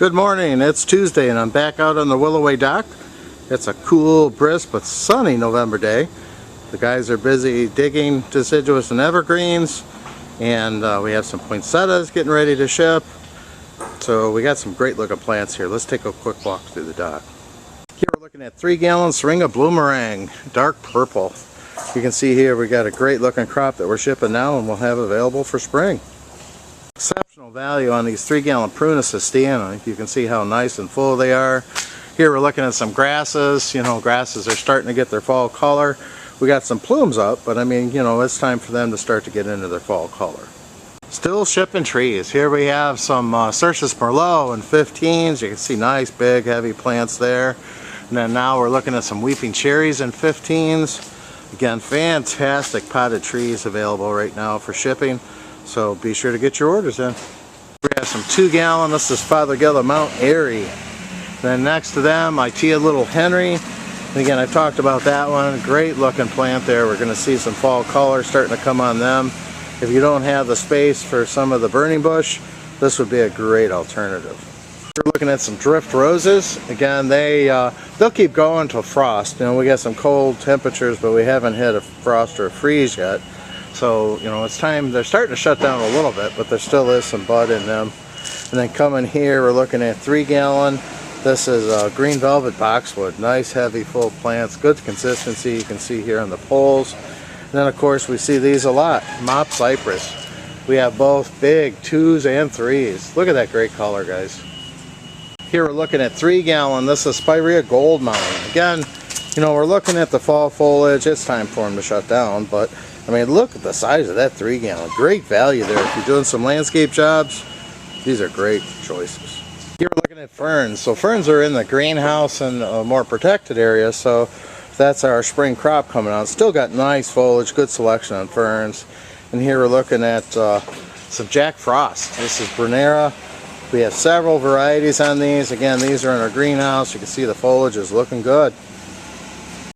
Good morning, it's Tuesday and I'm back out on the Willoway dock. It's a cool, brisk, but sunny November day. The guys are busy digging deciduous and evergreens, and we have some poinsettias getting ready to ship. So we got some great looking plants here. Let's take a quick walk through the dock. Here we're looking at 3-gallon Syringa Bloomerang, dark purple. You can see here we got a great looking crop that we're shipping now and we'll have available for spring. Exceptional value on these 3-gallon Prunus Sistiana. You can see how nice and full they are. Here we're looking at some grasses. You know, grasses are starting to get their fall color. We got some plumes up, but I mean, you know, it's time for them to start to get into their fall color. Still shipping trees. Here we have some Cercis Merlot in 15s. You can see nice, big, heavy plants there. And then now we're looking at some Weeping Cherries in 15s. Again, fantastic potted trees available right now for shipping. So be sure to get your orders in. We have some 2-gallon. This is Fothergill Mount Airy. Then next to them, Itea Little Henry. And again, I talked about that one. Great looking plant there. We're going to see some fall color starting to come on them. If you don't have the space for some of the burning bush, this would be a great alternative. We're looking at some drift roses. Again, they'll keep going till frost. You know, we got some cold temperatures, but we haven't hit a frost or a freeze yet. So, you know, it's time. They're starting to shut down a little bit, but there still is some bud in them. And then coming here, we're looking at 3-gallon. This is green velvet boxwood. Nice, heavy, full plants. Good consistency. You can see here on the poles. And then, of course, we see these a lot. Mop cypress. We have both big 2s and 3s. Look at that great color, guys. Here we're looking at 3-gallon. This is Spirea Gold Mountain. Again, you know, we're looking at the fall foliage. It's time for them to shut down, but I mean, look at the size of that 3-gallon. Great value there. If you're doing some landscape jobs, these are great choices. Here we're looking at ferns. So ferns are in the greenhouse and a more protected area, so that's our spring crop coming on. Still got nice foliage, good selection on ferns. And here we're looking at some Jack Frost. This is Brunera. We have several varieties on these. Again, these are in our greenhouse. You can see the foliage is looking good.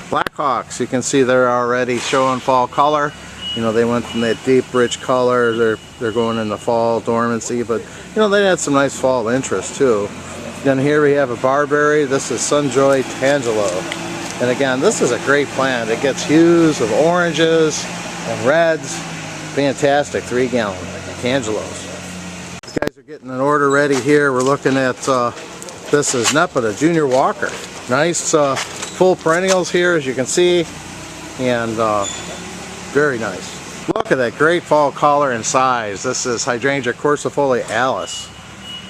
Blackhawks, you can see they're already showing fall color. You know, they went from that deep, rich color. They're going into fall dormancy, but you know, they had some nice fall interest too. Then here we have a barberry. This is Sunjoy Tangelo. And again, this is a great plant. It gets hues of oranges and reds. Fantastic 3-gallon Tangelos. These guys are getting an order ready here. We're looking at, this is Nepeta Junior Walker. Nice full perennials here, as you can see, and very nice. Look at that great fall color and size. This is Hydrangea Quercifolia Alice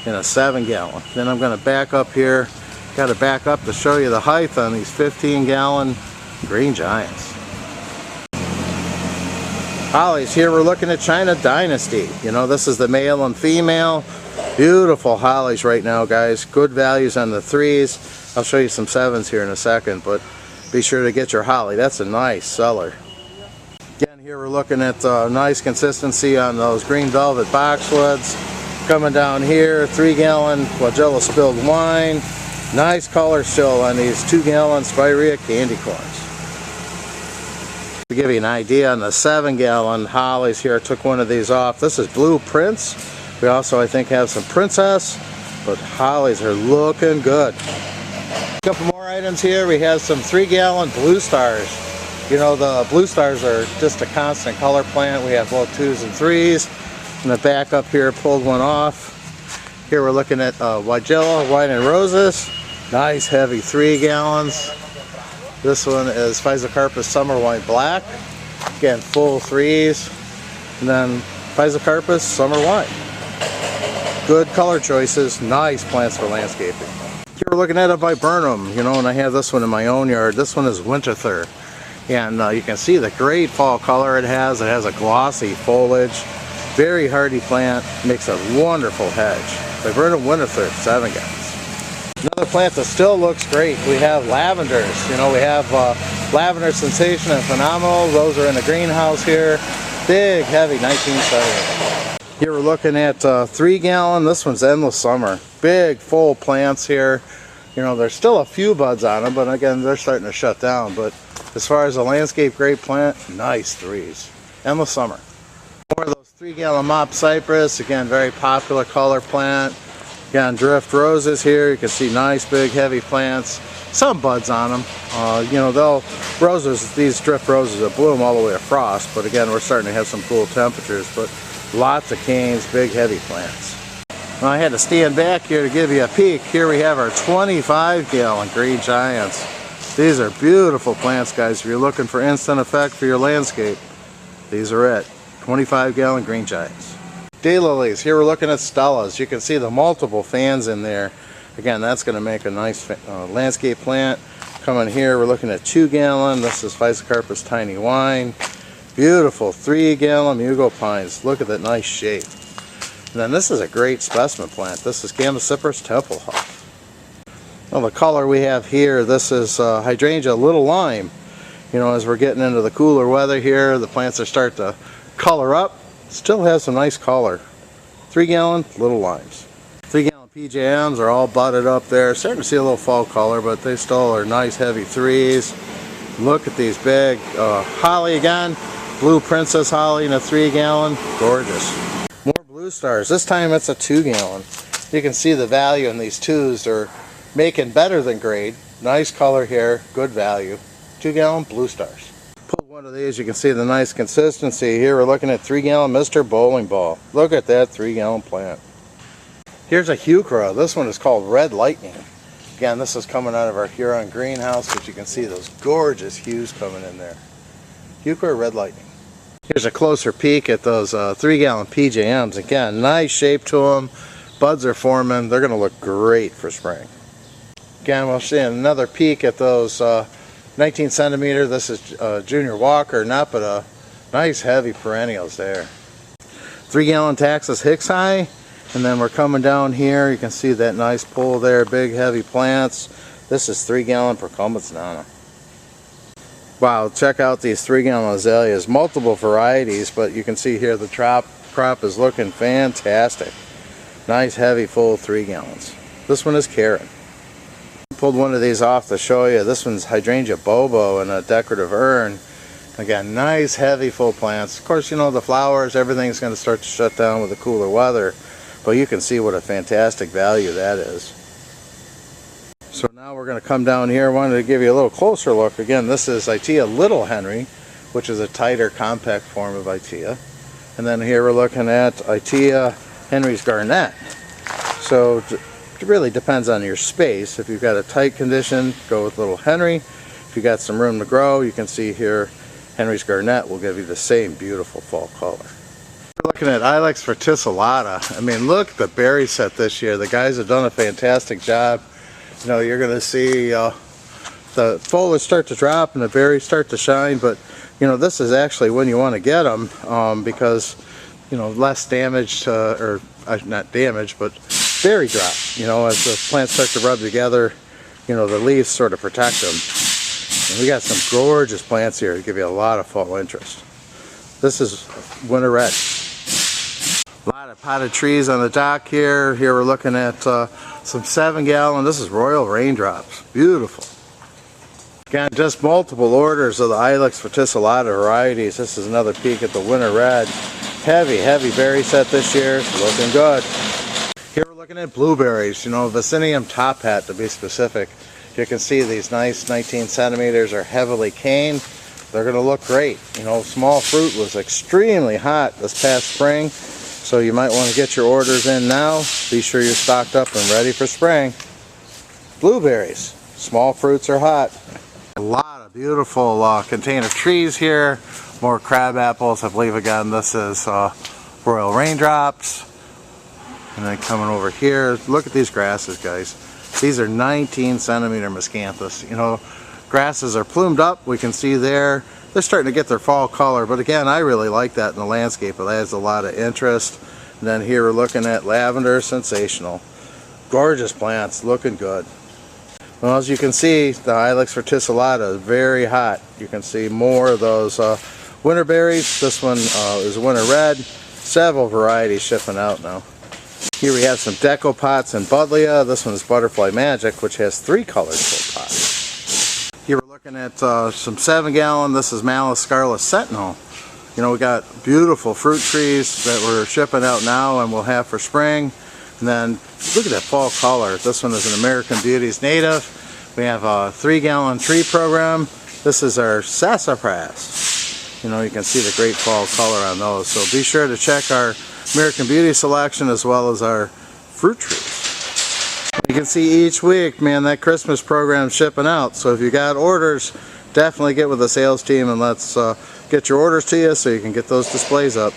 in a 7-gallon. Then I'm going to back up here. Got to back up to show you the height on these 15-gallon green giants. Hollies, here we're looking at China Dynasty. You know, this is the male and female. Beautiful hollies right now, guys. Good values on the 3s. I'll show you some 7s here in a second, but be sure to get your holly. That's a nice seller. Again, here we're looking at nice consistency on those green velvet boxwoods. Coming down here, 3-gallon Flagella Spilled Wine. Nice color still on these 2-gallon Spirea Candy Corns. To give you an idea on the 7-gallon hollies here, I took one of these off. This is Blue Prince. We also, I think, have some Princess, but hollies are looking good. A couple more items here. We have some 3-gallon Blue Stars. You know, the Blue Stars are just a constant color plant. We have both 2s and 3s. In the back up here, pulled one off. Here we're looking at Weigela White and Roses. Nice heavy 3-gallons. This one is Physocarpus Summer White Black. Again, full 3s. And then Physocarpus Summer White. Good color choices. Nice plants for landscaping. Here we're looking at a viburnum, you know, and I have this one in my own yard. This one is Winterthur. And you can see the great fall color it has. It has a glossy foliage. Very hardy plant. Makes a wonderful hedge. Viburnum Winterthur, 7-gallons. Another plant that still looks great. We have lavenders. You know, we have Lavender Sensation and Phenomenal. Those are in the greenhouse here. Big, heavy 1970. Here we're looking at 3-gallon. This one's Endless Summer. Big, full plants here. You know, there's still a few buds on them, but again, they're starting to shut down. But as far as a landscape grade plant, nice 3s. Endless Summer. More of those 3-gallon mop cypress. Again, very popular color plant. Got drift roses here. You can see nice big heavy plants. Some buds on them. You know, these drift roses will bloom all the way to frost, but again, we're starting to have some cool temperatures, but lots of canes, big heavy plants. Well, I had to stand back here to give you a peek. Here we have our 25-gallon green giants. These are beautiful plants, guys. If you're looking for instant effect for your landscape, these are it. 25-gallon green giants. Daylilies. Here we're looking at Stellas. You can see the multiple fans in there. Again, that's going to make a nice landscape plant. Coming here, we're looking at 2-gallon. This is Physocarpus tiny wine. Beautiful 3-gallon Mugo pines. Look at that nice shape. And then this is a great specimen plant. This is Gamosippus Templehoff. Well, the color we have here, this is Hydrangea Little Lime. You know, as we're getting into the cooler weather here, the plants are starting to color up. Still has some nice color. 3-gallon Little Limes. 3-gallon PJMs are all budded up there. Starting to see a little fall color, but they still are nice heavy 3s. Look at these big holly again. Blue Princess Holly in a 3-gallon. Gorgeous. More Blue Stars. This time it's a 2-gallon. You can see the value in these 2s. They're making better than grade. Nice color here. Good value. 2-gallon Blue Stars. Pull one of these. You can see the nice consistency. Here we're looking at 3-gallon Mr. Bowling Ball. Look at that 3-gallon plant. Here's a Heuchera. This one is called Red Lightning. Again, this is coming out of our Huron greenhouse, but you can see those gorgeous hues coming in there. Heuchera Red Lightning. Here's a closer peek at those 3-gallon PJMs. Again, nice shape to them. Buds are forming. They're going to look great for spring. Again, we'll see another peek at those 19 centimeter. This is Junior Walker nut, but nice heavy perennials there. 3-gallon Taxus Hicks High. And then we're coming down here. You can see that nice pull there. Big heavy plants. This is 3-gallon Procumbens Nana. Wow, check out these 3-gallon azaleas. Multiple varieties, but you can see here the crop is looking fantastic. Nice heavy full 3-gallons. This one is Karen. Pulled one of these off to show you. This one's Hydrangea Bobo in a decorative urn. Again, nice heavy full plants. Of course, you know, the flowers, everything's going to start to shut down with the cooler weather, but you can see what a fantastic value that is. So now we're going to come down here. I wanted to give you a little closer look. Again, this is Itea Little Henry, which is a tighter, compact form of Itea. And then here we're looking at Itea Henry's Garnet. So it really depends on your space. If you've got a tight condition, go with Little Henry. If you've got some room to grow, you can see here Henry's Garnet will give you the same beautiful fall color. We're looking at Ilex verticillata. I mean, look at the berry set this year. The guys have done a fantastic job. You know, you're going to see the foliage start to drop and the berries start to shine, but you know, this is actually when you want to get them because, you know, less damage to, or not damage, but berry drop. You know, as the plants start to rub together, you know, the leaves sort of protect them. And we got some gorgeous plants here to give you a lot of fall interest. This is Winter Red. A lot of potted trees on the dock here. Here we're looking at some 7-gallon. This is Royal Raindrops. Beautiful. Again, just multiple orders of the Ilex verticillata varieties. This is another peek at the Winter Red. Heavy, heavy berry set this year. Looking good. Here we're looking at blueberries. You know, Vaccinium top hat to be specific. You can see these nice 19 centimeters are heavily caned. They're going to look great. You know, small fruit was extremely hot this past spring. So you might want to get your orders in now. Be sure you're stocked up and ready for spring. Blueberries. Small fruits are hot. A lot of beautiful container trees here. More crab apples. I believe again this is Royal Raindrops. And then coming over here, look at these grasses, guys. These are 19 centimeter miscanthus. You know, grasses are plumed up. We can see there. They're starting to get their fall color, but again, I really like that in the landscape. It adds a lot of interest. And then here we're looking at lavender, sensational. Gorgeous plants, looking good. Well, as you can see, the Ilex verticillata is very hot. You can see more of those winter berries. This one is Winter Red. Several varieties shipping out now. Here we have some decopots and buddleia. This one is Butterfly Magic, which has 3 colors per pot. Here we're looking at some 7-gallon. This is Malus Scarlet Sentinel. You know, we got beautiful fruit trees that we're shipping out now and we'll have for spring. And then look at that fall color. This one is an American Beauties native. We have a 3-gallon tree program. This is our sassafras. You know, you can see the great fall color on those. So be sure to check our American Beauty selection as well as our fruit trees. You can see each week, man, that Christmas program's shipping out. So if you got orders, definitely get with the sales team and let's get your orders to you so you can get those displays up.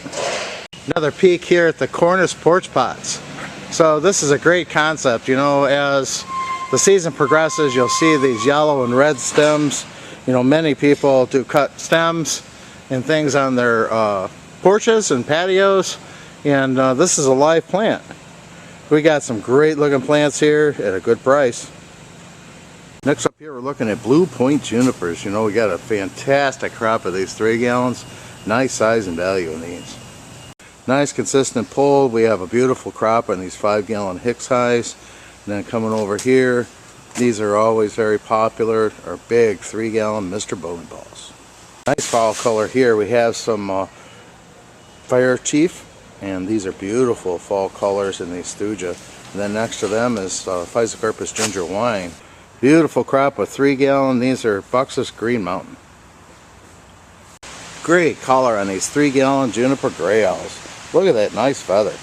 Another peek here at the cornice porch pots. So this is a great concept. You know, as the season progresses, you'll see these yellow and red stems. You know, many people do cut stems and things on their porches and patios, and this is a live plant. We got some great looking plants here at a good price. Next up here, we're looking at Blue Point junipers. You know, we got a fantastic crop of these 3 gallons. Nice size and value in these. Nice consistent pull. We have a beautiful crop on these 5-gallon Hicks highs. And then coming over here, these are always very popular, our big 3-gallon Mr. Bowling balls. Nice fall color here. We have some Fire Chief, and these are beautiful fall colors in these Thuja. And then next to them is Physocarpus Ginger Wine. Beautiful crop of 3-gallon. These are Buxus Green Mountain. Great color on these 3-gallon Juniper Gray Owls. Look at that nice feather.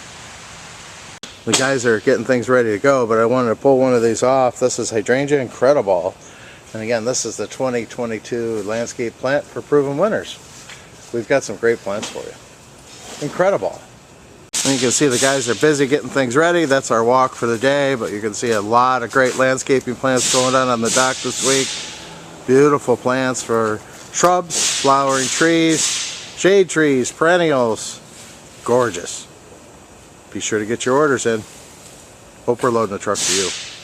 The guys are getting things ready to go, but I wanted to pull one of these off. This is Hydrangea Incredible. And again, this is the 2022 landscape plant for proven winners. We've got some great plants for you. Incredible. And you can see the guys are busy getting things ready. That's our walk for the day, but you can see a lot of great landscaping plants going on the dock this week. Beautiful plants for shrubs, flowering trees, shade trees, perennials. Gorgeous. Be sure to get your orders in. Hope we're loading the truck for you.